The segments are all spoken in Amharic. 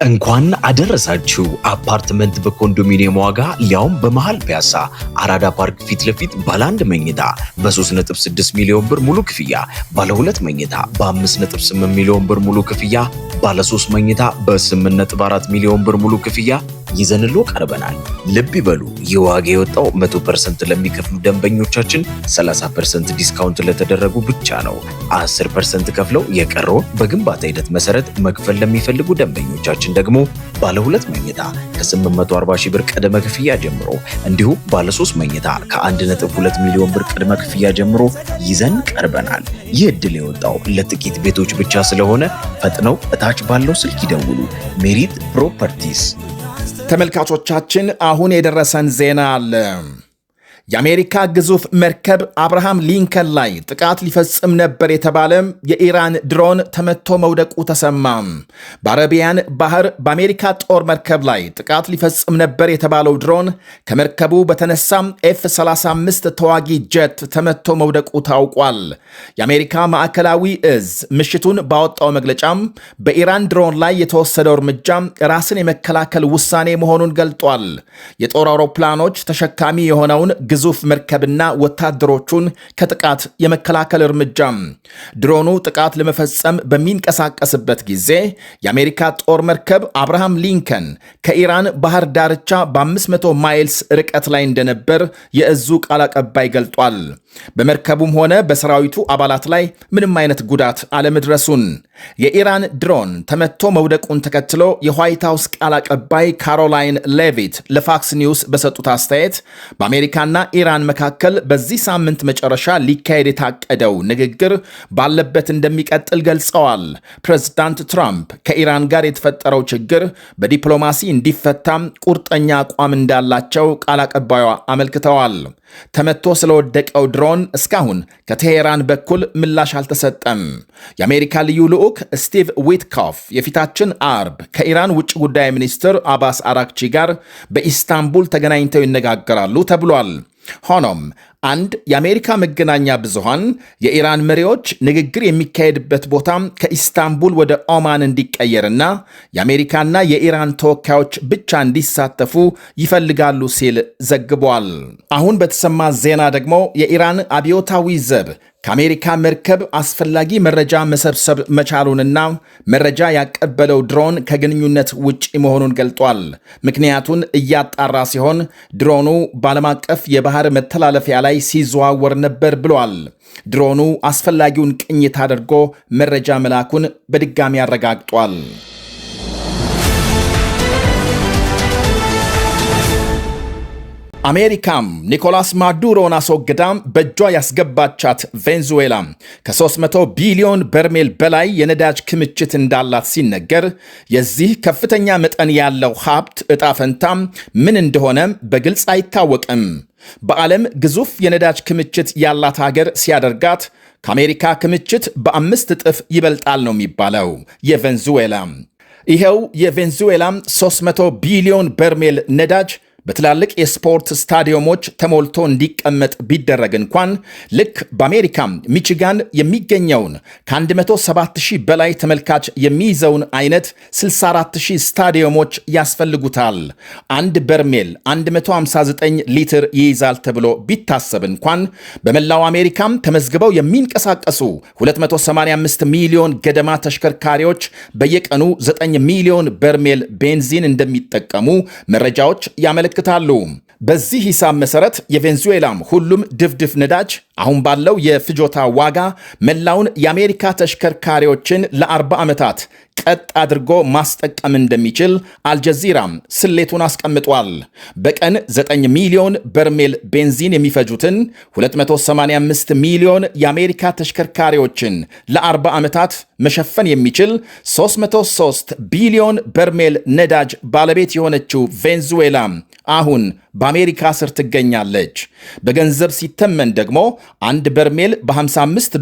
እንኳን አደረሳችሁ። አፓርትመንት በኮንዶሚኒየም ዋጋ ሊያውም በመሃል ፒያሳ አራዳ ፓርክ ፊት ለፊት ባለ 1 መኝታ በ3.6 ሚሊዮን ብር ሙሉ ክፍያ፣ ባለ 2 መኝታ በ5.8 ሚሊዮን ብር ሙሉ ክፍያ፣ ባለ 3 መኝታ በ8.4 ሚሊዮን ብር ሙሉ ክፍያ ይዘንሎ ቀርበናል። ልብ ይበሉ፣ ይህ ዋጋ የወጣው 100% ለሚከፍሉ ደንበኞቻችን 30% ዲስካውንት ለተደረጉ ብቻ ነው። 10% ከፍለው የቀረውን በግንባታ ሂደት መሰረት መክፈል ለሚፈልጉ ደንበኞቻችን ደግሞ ባለ 2 መኝታ ከ840 ሺህ ብር ቅድመ ክፍያ ጀምሮ እንዲሁም ባለ 3 መኝታ ከ1.2 ሚሊዮን ብር ቅድመ ክፍያ ጀምሮ ይዘን ቀርበናል። ይህ ዕድል የወጣው ለጥቂት ቤቶች ብቻ ስለሆነ ፈጥነው እታች ባለው ስልክ ይደውሉ። ሜሪት ፕሮፐርቲስ። ተመልካቾቻችን አሁን የደረሰን ዜና አለ። የአሜሪካ ግዙፍ መርከብ አብርሃም ሊንከን ላይ ጥቃት ሊፈጽም ነበር የተባለ የኢራን ድሮን ተመቶ መውደቁ ተሰማ። በአረቢያን ባህር በአሜሪካ ጦር መርከብ ላይ ጥቃት ሊፈጽም ነበር የተባለው ድሮን ከመርከቡ በተነሳ F-35 ተዋጊ ጀት ተመቶ መውደቁ ታውቋል። የአሜሪካ ማዕከላዊ እዝ ምሽቱን ባወጣው መግለጫም በኢራን ድሮን ላይ የተወሰደው እርምጃ ራስን የመከላከል ውሳኔ መሆኑን ገልጧል። የጦር አውሮፕላኖች ተሸካሚ የሆነውን ግዙፍ መርከብና ወታደሮቹን ከጥቃት የመከላከል እርምጃ። ድሮኑ ጥቃት ለመፈጸም በሚንቀሳቀስበት ጊዜ የአሜሪካ ጦር መርከብ አብርሃም ሊንከን ከኢራን ባህር ዳርቻ በ500 ማይልስ ርቀት ላይ እንደነበር የእዙ ቃል አቀባይ ገልጧል። በመርከቡም ሆነ በሰራዊቱ አባላት ላይ ምንም አይነት ጉዳት አለመድረሱን የኢራን ድሮን ተመቶ መውደቁን ተከትሎ የዋይት ሃውስ ቃል አቀባይ ካሮላይን ሌቪት ለፋክስ ኒውስ በሰጡት አስተያየት በአሜሪካና ኢራን መካከል በዚህ ሳምንት መጨረሻ ሊካሄድ የታቀደው ንግግር ባለበት እንደሚቀጥል ገልጸዋል። ፕሬዝዳንት ትራምፕ ከኢራን ጋር የተፈጠረው ችግር በዲፕሎማሲ እንዲፈታም ቁርጠኛ አቋም እንዳላቸው ቃል አቀባዩ አመልክተዋል። ተመቶ ስለወደቀው ድሮን እስካሁን ከቴሄራን በኩል ምላሽ አልተሰጠም። የአሜሪካ ልዩ ልዑክ ስቲቭ ዊትኮፍ የፊታችን አርብ ከኢራን ውጭ ጉዳይ ሚኒስትር አባስ አራክቺ ጋር በኢስታንቡል ተገናኝተው ይነጋገራሉ ተብሏል። ሆኖም አንድ የአሜሪካ መገናኛ ብዙሃን የኢራን መሪዎች ንግግር የሚካሄድበት ቦታ ከኢስታንቡል ወደ ኦማን እንዲቀየርና የአሜሪካና የኢራን ተወካዮች ብቻ እንዲሳተፉ ይፈልጋሉ ሲል ዘግቧል። አሁን በተሰማ ዜና ደግሞ የኢራን አብዮታዊ ዘብ ከአሜሪካ መርከብ አስፈላጊ መረጃ መሰብሰብ መቻሉንና መረጃ ያቀበለው ድሮን ከግንኙነት ውጪ መሆኑን ገልጧል። ምክንያቱን እያጣራ ሲሆን ድሮኑ በዓለም አቀፍ የባህር መተላለፊያ ላይ ሲዘዋወር ነበር ብሏል። ድሮኑ አስፈላጊውን ቅኝት አድርጎ መረጃ መላኩን በድጋሚ አረጋግጧል። አሜሪካም ኒኮላስ ማዱሮን አስወግዳም በእጇ ያስገባቻት ቬንዙዌላ ከ300 ቢሊዮን በርሜል በላይ የነዳጅ ክምችት እንዳላት ሲነገር የዚህ ከፍተኛ መጠን ያለው ሀብት ዕጣ ፈንታም ምን እንደሆነ በግልጽ አይታወቅም። በዓለም ግዙፍ የነዳጅ ክምችት ያላት ሀገር ሲያደርጋት ከአሜሪካ ክምችት በ5 እጥፍ ይበልጣል ነው የሚባለው። የቬንዙዌላ ይኸው የቬንዙዌላ 300 ቢሊዮን በርሜል ነዳጅ በትላልቅ የስፖርት ስታዲየሞች ተሞልቶ እንዲቀመጥ ቢደረግ እንኳን ልክ በአሜሪካ ሚቺጋን የሚገኘውን ከ107,000 በላይ ተመልካች የሚይዘውን አይነት 64,000 ስታዲየሞች ያስፈልጉታል። አንድ በርሜል 159 ሊትር ይይዛል ተብሎ ቢታሰብ እንኳን በመላው አሜሪካም ተመዝግበው የሚንቀሳቀሱ 285 ሚሊዮን ገደማ ተሽከርካሪዎች በየቀኑ 9 ሚሊዮን በርሜል ቤንዚን እንደሚጠቀሙ መረጃዎች ያመለክታሉ። በዚህ ሂሳብ መሰረት የቬንዙዌላም ሁሉም ድፍድፍ ነዳጅ አሁን ባለው የፍጆታ ዋጋ መላውን የአሜሪካ ተሽከርካሪዎችን ለ40 ዓመታት ቀጥ አድርጎ ማስጠቀም እንደሚችል አልጀዚራም ስሌቱን አስቀምጧል። በቀን 9 ሚሊዮን በርሜል ቤንዚን የሚፈጁትን 285 ሚሊዮን የአሜሪካ ተሽከርካሪዎችን ለ40 ዓመታት መሸፈን የሚችል 303 ቢሊዮን በርሜል ነዳጅ ባለቤት የሆነችው ቬንዙዌላ አሁን በአሜሪካ ስር ትገኛለች። በገንዘብ ሲተመን ደግሞ አንድ በርሜል $55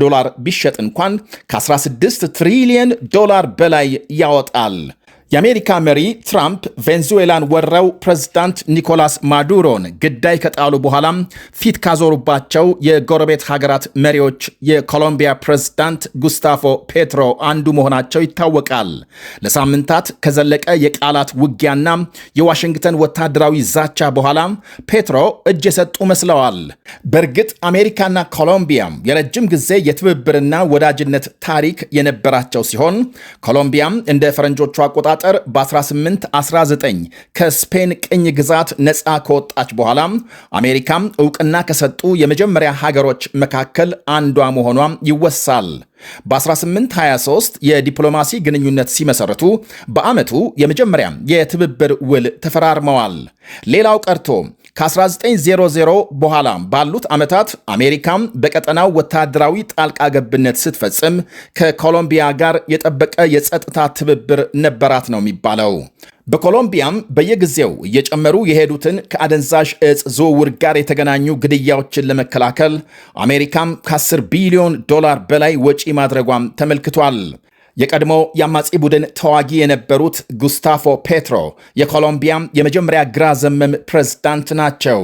ቢሸጥ እንኳን ከ16 ትሪሊየን ዶላር በላይ ያወጣል። የአሜሪካ መሪ ትራምፕ ቬንዙዌላን ወረው ፕሬዝዳንት ኒኮላስ ማዱሮን ግዳይ ከጣሉ በኋላም ፊት ካዞሩባቸው የጎረቤት ሀገራት መሪዎች የኮሎምቢያ ፕሬዝዳንት ጉስታፎ ፔትሮ አንዱ መሆናቸው ይታወቃል። ለሳምንታት ከዘለቀ የቃላት ውጊያና የዋሽንግተን ወታደራዊ ዛቻ በኋላ ፔትሮ እጅ የሰጡ መስለዋል። በእርግጥ አሜሪካና ኮሎምቢያ የረጅም ጊዜ የትብብርና ወዳጅነት ታሪክ የነበራቸው ሲሆን ኮሎምቢያም እንደ ፈረንጆቹ አቆጣጠር በ1819 ከስፔን ቅኝ ግዛት ነፃ ከወጣች በኋላ አሜሪካም ዕውቅና ከሰጡ የመጀመሪያ ሀገሮች መካከል አንዷ መሆኗ ይወሳል። በ1823 የዲፕሎማሲ ግንኙነት ሲመሰርቱ በዓመቱ የመጀመሪያ የትብብር ውል ተፈራርመዋል። ሌላው ቀርቶ ከ1900 በኋላ ባሉት ዓመታት አሜሪካም በቀጠናው ወታደራዊ ጣልቃ ገብነት ስትፈጽም ከኮሎምቢያ ጋር የጠበቀ የጸጥታ ትብብር ነበራት ነው የሚባለው። በኮሎምቢያም በየጊዜው እየጨመሩ የሄዱትን ከአደንዛዥ ዕፅ ዝውውር ጋር የተገናኙ ግድያዎችን ለመከላከል አሜሪካም ከ10 ቢሊዮን ዶላር በላይ ወጪ ማድረጓም ተመልክቷል። የቀድሞ የአማጺ ቡድን ተዋጊ የነበሩት ጉስታፎ ፔትሮ የኮሎምቢያ የመጀመሪያ ግራ ዘመም ፕሬዝዳንት ናቸው።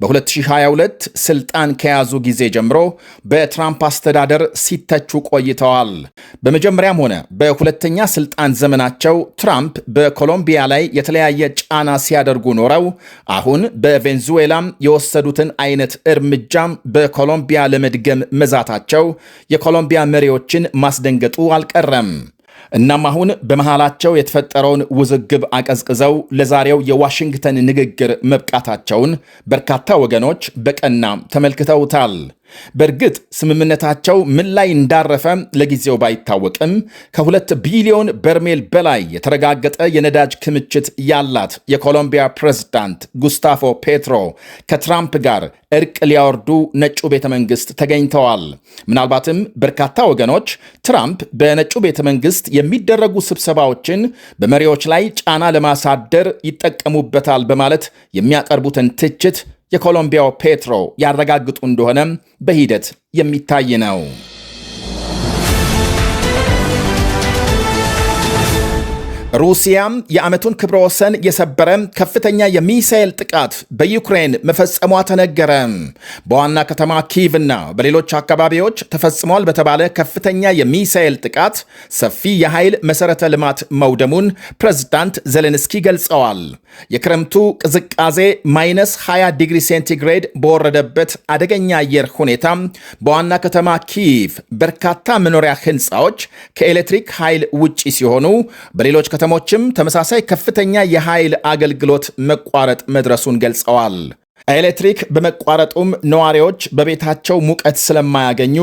በ2022 ስልጣን ከያዙ ጊዜ ጀምሮ በትራምፕ አስተዳደር ሲተቹ ቆይተዋል። በመጀመሪያም ሆነ በሁለተኛ ስልጣን ዘመናቸው ትራምፕ በኮሎምቢያ ላይ የተለያየ ጫና ሲያደርጉ ኖረው አሁን በቬንዙዌላም የወሰዱትን አይነት እርምጃም በኮሎምቢያ ለመድገም መዛታቸው የኮሎምቢያ መሪዎችን ማስደንገጡ አልቀረም። እናም አሁን በመሃላቸው የተፈጠረውን ውዝግብ አቀዝቅዘው ለዛሬው የዋሽንግተን ንግግር መብቃታቸውን በርካታ ወገኖች በቀና ተመልክተውታል። በእርግጥ ስምምነታቸው ምን ላይ እንዳረፈ ለጊዜው ባይታወቅም ከ2 ቢሊዮን በርሜል በላይ የተረጋገጠ የነዳጅ ክምችት ያላት የኮሎምቢያ ፕሬዝዳንት ጉስታፎ ፔትሮ ከትራምፕ ጋር እርቅ ሊያወርዱ ነጩ ቤተ መንግስት ተገኝተዋል። ምናልባትም በርካታ ወገኖች ትራምፕ በነጩ ቤተ መንግስት የሚደረጉ ስብሰባዎችን በመሪዎች ላይ ጫና ለማሳደር ይጠቀሙበታል በማለት የሚያቀርቡትን ትችት የኮሎምቢያው ፔትሮ ያረጋግጡ እንደሆነ በሂደት የሚታይ ነው። ሩሲያም የዓመቱን ክብረ ወሰን የሰበረ ከፍተኛ የሚሳኤል ጥቃት በዩክሬን መፈጸሟ ተነገረ። በዋና ከተማ ኪቭና በሌሎች አካባቢዎች ተፈጽሟል በተባለ ከፍተኛ የሚሳኤል ጥቃት ሰፊ የኃይል መሠረተ ልማት መውደሙን ፕሬዝዳንት ዜሌንስኪ ገልጸዋል። የክረምቱ ቅዝቃዜ -20 ዲግሪ ሴንቲግሬድ በወረደበት አደገኛ አየር ሁኔታ በዋና ከተማ ኪቭ በርካታ መኖሪያ ሕንፃዎች ከኤሌክትሪክ ኃይል ውጪ ሲሆኑ በሌሎች ከተሞችም ተመሳሳይ ከፍተኛ የኃይል አገልግሎት መቋረጥ መድረሱን ገልጸዋል። ኤሌክትሪክ በመቋረጡም ነዋሪዎች በቤታቸው ሙቀት ስለማያገኙ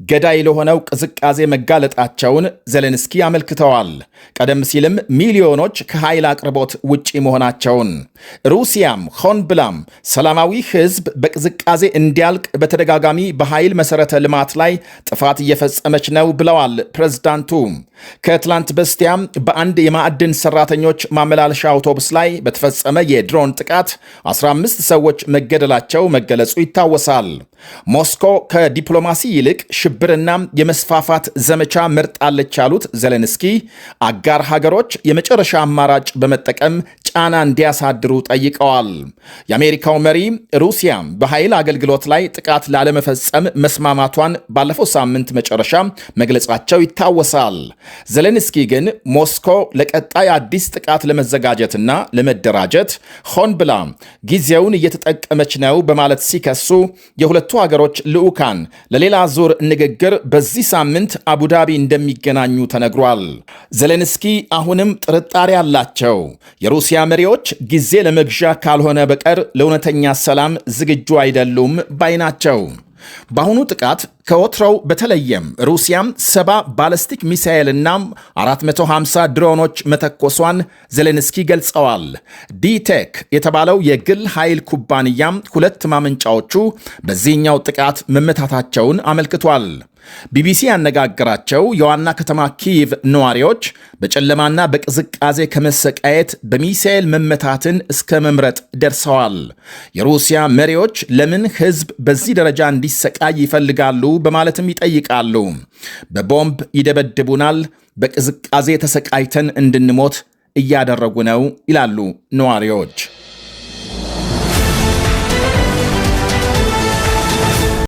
ገዳይ ለሆነው ቅዝቃዜ መጋለጣቸውን ዜሌንስኪ አመልክተዋል። ቀደም ሲልም ሚሊዮኖች ከኃይል አቅርቦት ውጪ መሆናቸውን፣ ሩሲያም ሆን ብላም ሰላማዊ ሕዝብ በቅዝቃዜ እንዲያልቅ በተደጋጋሚ በኃይል መሠረተ ልማት ላይ ጥፋት እየፈጸመች ነው ብለዋል ፕሬዝዳንቱ። ከትላንት በስቲያም በአንድ የማዕድን ሰራተኞች ማመላለሻ አውቶቡስ ላይ በተፈጸመ የድሮን ጥቃት 15 ሰዎች መገደላቸው መገለጹ ይታወሳል። ሞስኮ ከዲፕሎማሲ ይልቅ ሽብርና የመስፋፋት ዘመቻ መርጣለች ያሉት ዜሌንስኪ አጋር ሀገሮች የመጨረሻ አማራጭ በመጠቀም ጫና እንዲያሳድሩ ጠይቀዋል። የአሜሪካው መሪ ሩሲያ በኃይል አገልግሎት ላይ ጥቃት ላለመፈጸም መስማማቷን ባለፈው ሳምንት መጨረሻ መግለጻቸው ይታወሳል። ዜሌንስኪ ግን ሞስኮ ለቀጣይ አዲስ ጥቃት ለመዘጋጀትና ለመደራጀት ሆን ብላ ጊዜውን እየተጠቀመች ነው በማለት ሲከሱ የሁለቱ ሀገሮች ልዑካን ለሌላ ዙር ንግግር በዚህ ሳምንት አቡዳቢ እንደሚገናኙ ተነግሯል። ዜሌንስኪ አሁንም ጥርጣሬ አላቸው። የሩሲያ መሪዎች ጊዜ ለመግዣ ካልሆነ በቀር ለእውነተኛ ሰላም ዝግጁ አይደሉም ባይ ናቸው። በአሁኑ ጥቃት ከወትሮው በተለየም ሩሲያም 70 ባለስቲክ ሚሳኤልና 450 ድሮኖች መተኮሷን ዜሌንስኪ ገልጸዋል። ዲቴክ የተባለው የግል ኃይል ኩባንያም 2 ማመንጫዎቹ በዚህኛው ጥቃት መመታታቸውን አመልክቷል። ቢቢሲ ያነጋገራቸው የዋና ከተማ ኪየቭ ነዋሪዎች በጨለማና በቅዝቃዜ ከመሰቃየት በሚሳኤል መመታትን እስከ መምረጥ ደርሰዋል። የሩሲያ መሪዎች ለምን ሕዝብ በዚህ ደረጃ እንዲሰቃይ ይፈልጋሉ በማለትም ይጠይቃሉ። በቦምብ ይደበድቡናል፣ በቅዝቃዜ ተሰቃይተን እንድንሞት እያደረጉ ነው ይላሉ ነዋሪዎች።